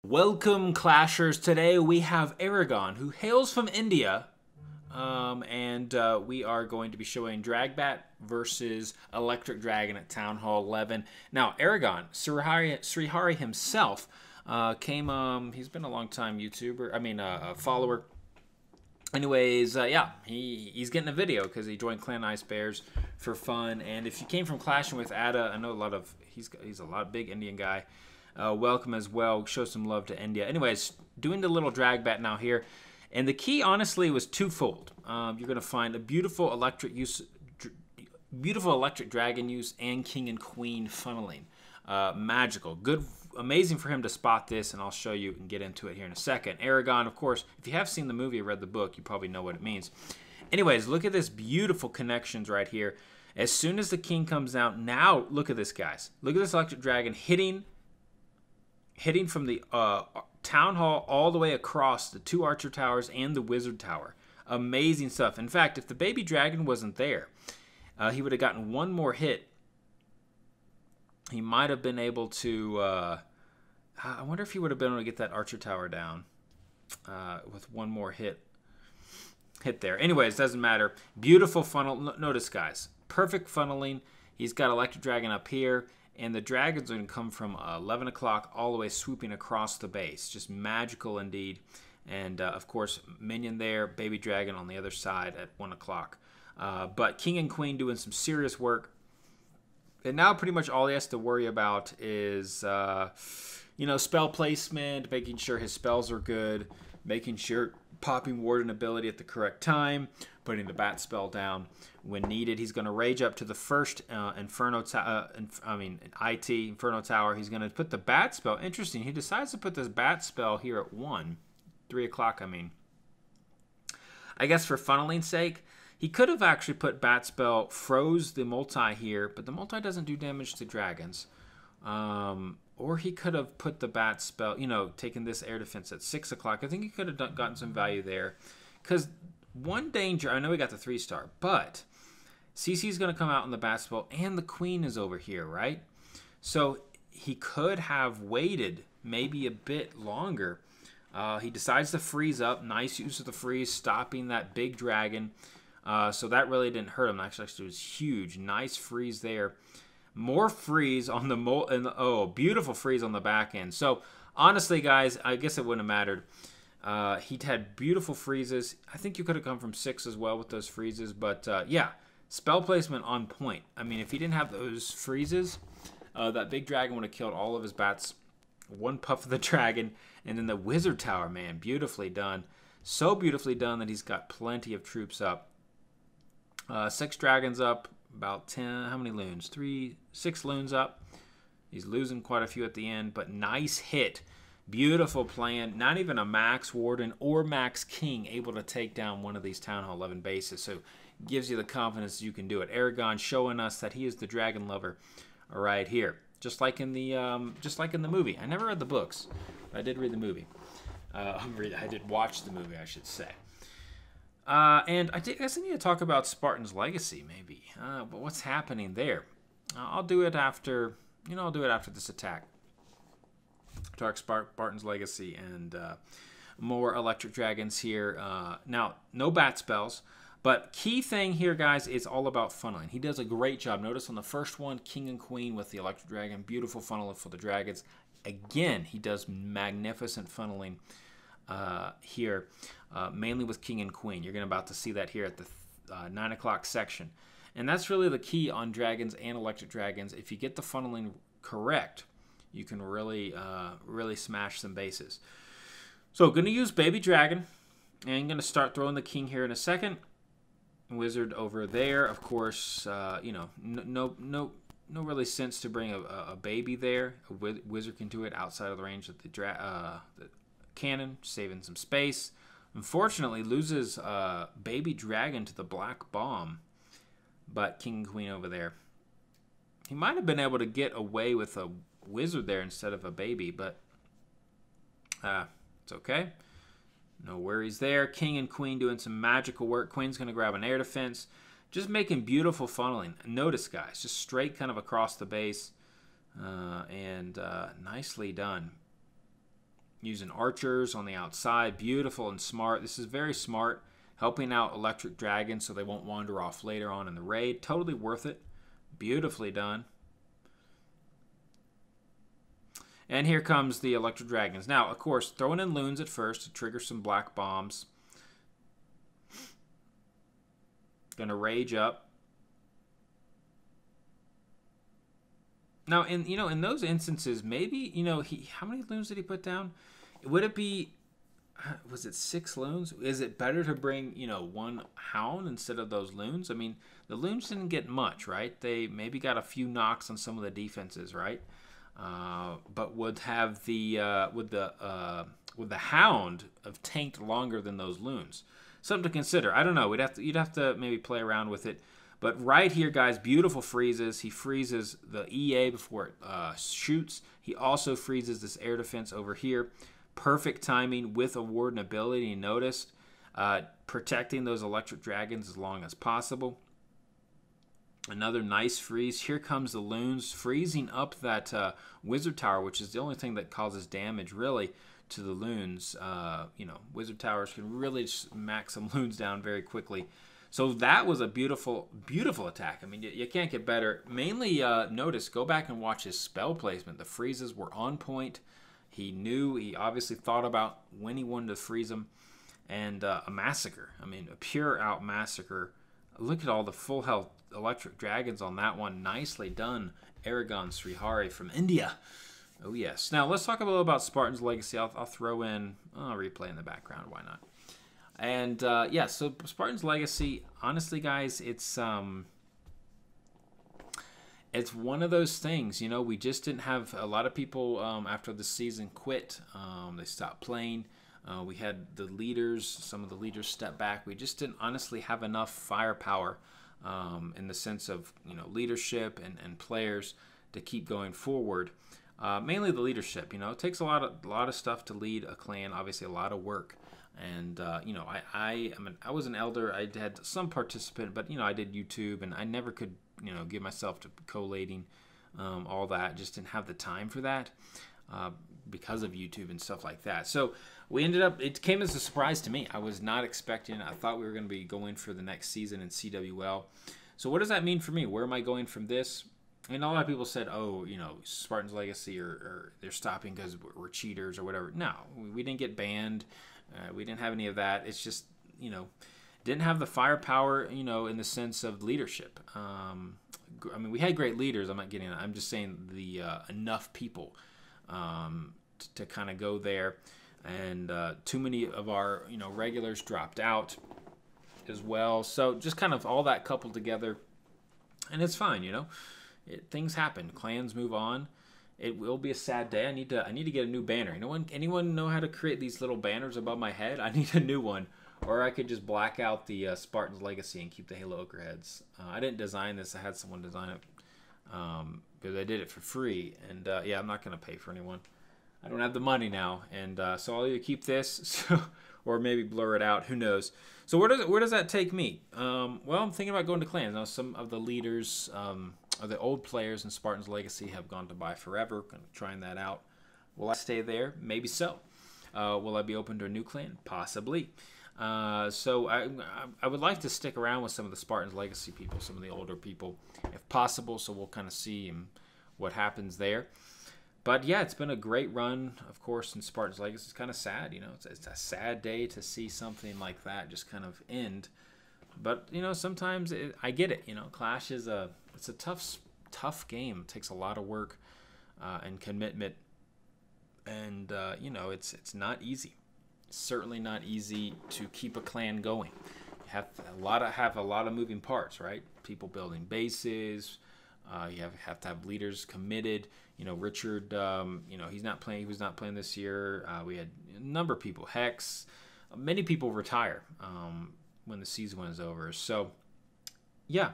Welcome, Clashers. Today we have Aragon, who hails from India, and we are going to be showing DragBat versus Electric Dragon at Town Hall 11. Now, Aragon, Srihari himself, he's been a long time YouTuber, a follower. Anyways, yeah, he's getting a video because he joined Clan Ice Bears for fun. And if you came from clashing with Adda, I know he's a lot of big Indian guy. Welcome as well. Show some love to India. Anyways, doing the little DragBat now here. And the key, honestly, was twofold. You're going to find a beautiful electric dragon use and king and queen funneling. Magical. Good, amazing for him to spot this, and I'll show you and get into it here in a second. Aragon, of course, if you have seen the movie or read the book, you probably know what it means. Anyways, look at this beautiful connections right here. As soon as the king comes out, now look at this, guys. Look at this electric dragon hitting from the town hall all the way across the two archer towers and the wizard tower. Amazing stuff. In fact, if the baby dragon wasn't there, he would have gotten one more hit. He might have been able to... I wonder if he would have been able to get that archer tower down with one more hit there. Anyways, doesn't matter. Beautiful funnel. Notice, guys. Perfect funneling. He's got electric dragon up here. And the dragons are going to come from 11 o'clock all the way swooping across the base. Just magical indeed. And, of course, minion there, baby dragon on the other side at 1 o'clock. But king and queen doing some serious work. And now pretty much all he has to worry about is, spell placement, making sure his spells are good, making sure popping warden ability at the correct time, putting the bat spell down when needed. He's going to rage up to the first Inferno Tower. He's going to put the bat spell. Interesting. He decides to put this bat spell here at 3 o'clock, I guess for funneling sake. He could have actually put bat spell, froze the multi here, but the multi doesn't do damage to dragons. Or he could have put the bat spell, taken this air defense at 6 o'clock. I think he could have gotten some value there. Because one danger, I know he got the 3-star, but CC's going to come out on the bat spell, and the queen is over here, right? So he could have waited maybe a bit longer. He decides to freeze up. Nice use of the freeze, stopping that big dragon. So that really didn't hurt him. Actually, it was huge. Nice freeze there. More freeze on the beautiful freeze on the back end. So honestly, guys, I guess it wouldn't have mattered. He'd had beautiful freezes. I think you could have come from 6 as well with those freezes. But yeah, spell placement on point. I mean, if he didn't have those freezes, that big dragon would have killed all of his bats. One puff of the dragon, and then the wizard tower, man, beautifully done. So beautifully done that he's got plenty of troops up. 6 dragons up. About 10, how many loons? 6 loons up. He's losing quite a few at the end, but nice hit. Beautiful plan. Not even a max warden or max king able to take down one of these Town Hall 11 bases. So gives you the confidence you can do it. Aragon showing us that he is the dragon lover right here. Just like in the movie. I never read the books, but I did read the movie. I did watch the movie, I should say. And I guess I need to talk about Spartans Legacy, maybe. But what's happening there? I'll do it after, I'll do it after this attack. Talk Spartans Legacy and more electric dragons here. Now, no bat spells. But key thing here, guys, is all about funneling. He does a great job. Notice on the first one, king and queen with the electric dragon. Beautiful funnel for the dragons. Again, he does magnificent funneling here, mainly with king and queen. You're about to see that here at the 9 o'clock section. And that's really the key on dragons and electric dragons. If you get the funneling correct, you can really smash some bases. So going to use baby dragon, and I'm going to start throwing the king here in a second. Wizard over there, of course. No really sense to bring a baby there. A wizard can do it outside of the range of the cannon, saving some space. Unfortunately, loses baby dragon to the black bomb, but king and queen over there. He might have been able to get away with a wizard there instead of a baby, but it's okay. No worries there. King and queen doing some magical work. Queen's going to grab an air defense. Just making beautiful funneling. Notice, guys, just straight kind of across the base. And nicely done. using archers on the outside. Beautiful and smart. This is very smart, helping out electric dragons so they won't wander off later on in the raid. Totally worth it. Beautifully done. And here comes the electric dragons. Now, of course, throwing in loons at first to trigger some black bombs. Gonna rage up. Now, in those instances, maybe, how many loons did he put down? Would it be, was it 6 loons? Is it better to bring, 1 hound instead of those loons? I mean, the loons didn't get much, right? They maybe got a few knocks on some of the defenses, right? But would have would the hound have tanked longer than those loons? Something to consider. I don't know. You'd have to maybe play around with it. But right here, guys, beautiful freezes. He freezes the EA before it shoots. He also freezes this air defense over here. Perfect timing with a warden ability. Noticed protecting those electric dragons as long as possible. Another nice freeze. Here comes the loons, freezing up that wizard tower, which is the only thing that causes damage, really, to the loons. Wizard towers can really just max some loons down very quickly. So that was a beautiful, beautiful attack. I mean, you can't get better. Mainly, notice, go back and watch his spell placement. The freezes were on point. He obviously thought about when he wanted to freeze them. And a massacre. I mean, a pure out massacre. Look at all the full health electric dragons on that one. Nicely done, Aragon Srihari from India. Oh, yes. Now, let's talk a little about Spartans Legacy. I'll throw in a replay in the background. Why not? And, yeah, so Spartans Legacy, honestly, guys, it's one of those things, we just didn't have a lot of people after the season quit. They stopped playing. We had some of the leaders step back. We just didn't honestly have enough firepower in the sense of, leadership and players to keep going forward. Mainly the leadership, it takes a lot of stuff to lead a clan, obviously a lot of work. And, I was an elder. I had some participant, but, I did YouTube, and I never could, give myself to collating all that. Just didn't have the time for that because of YouTube and stuff like that. So we ended up, it came as a surprise to me. I was not expecting it. I thought we were going to be going for the next season in CWL. So what does that mean for me? Where am I going from this? And a lot of people said, oh, Spartans Legacy or they're stopping because we're cheaters or whatever. No, we didn't get banned. We didn't have any of that. It's just, didn't have the firepower, in the sense of leadership. We had great leaders. I'm not getting it. I'm just saying the enough people to kind of go there. And too many of our, regulars dropped out as well. So just kind of all that coupled together. And it's fine, things happen. Clans move on. It will be a sad day. I need to get a new banner. Anyone know how to create these little banners above my head? I need a new one. Or I could just black out the Spartans Legacy and keep the Halo Okra heads. I didn't design this. I had someone design it because I did it for free. And yeah, I'm not going to pay for anyone. I don't have the money now. And so I'll either keep this or maybe blur it out. Who knows? So where does that take me? Well, I'm thinking about going to clans. Now, some of the leaders of the old players in Spartans Legacy have gone to buy forever. Kind of trying that out. Will I stay there? Maybe so. Will I be open to a new clan? Possibly. So I would like to stick around with some of the Spartans Legacy people, some of the older people, if possible. So we'll kind of see what happens there. But yeah, it's been a great run, of course, in Spartans Legacy. It's kind of sad, It's a sad day to see something like that just kind of end. But sometimes I get it. Clash is it's a tough game. It takes a lot of work and commitment, and it's not easy. It's certainly not easy to keep a clan going. You have a lot of moving parts, right? People building bases. You have to have leaders committed. Richard, he's not playing. He was not playing this year. We had a number of people. Hex, many people retire when the season is over. So, yeah,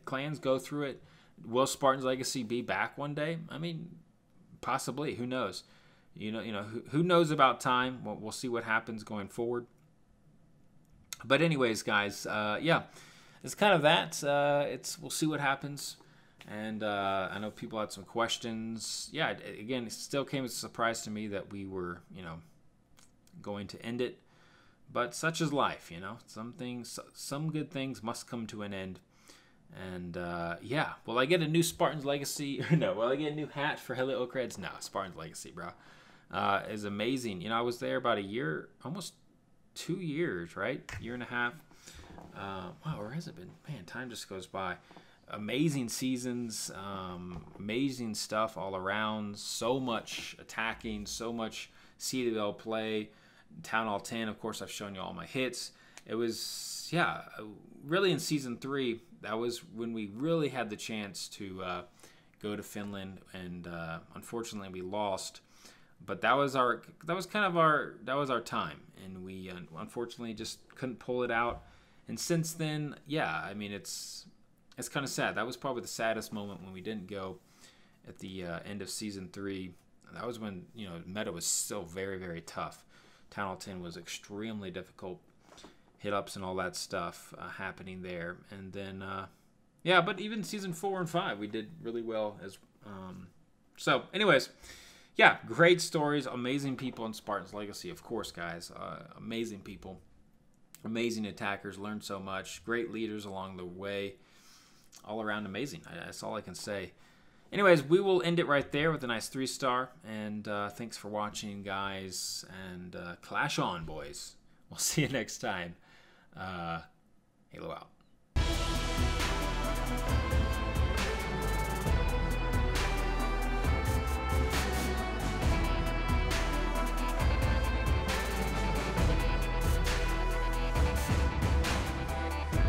clans go through it. Will Spartans Legacy be back one day? Possibly. Who knows? Who knows about time? We'll see what happens going forward. But anyways, guys, yeah, it's kind of that. We'll see what happens. And I know people had some questions. Yeah, again, it still came as a surprise to me that we were, going to end it. But such is life, Some good things must come to an end. And yeah, will I get a new Spartans Legacy? No, will I get a new hat for Hello Okrads? No, Spartans Legacy, bro. Is amazing. I was there about a year, almost 2 years, right? Year and a half. Wow, where has it been? Man, time just goes by. Amazing seasons, amazing stuff all around. So much attacking, so much CWL play. Town Hall 10, of course, I've shown you all my hits. It was, yeah, really in Season 3, that was when we really had the chance to go to Finland, and unfortunately we lost. But that was our time, and we unfortunately just couldn't pull it out. And since then, yeah, I mean, it's kind of sad. That was probably the saddest moment when we didn't go at the end of Season 3. That was when, meta was still very, very tough. Town Hall 10 was extremely difficult. Hit-ups and all that stuff happening there. And then, yeah, but even Season 4 and 5, we did really well. So, anyways, yeah, great stories. Amazing people in Spartans Legacy, of course, guys. Amazing people. Amazing attackers. Learned so much. Great leaders along the way. All around amazing. That's all I can say. Anyways, we will end it right there with a nice 3-star. And thanks for watching, guys. And clash on, boys. We'll see you next time. Halo out.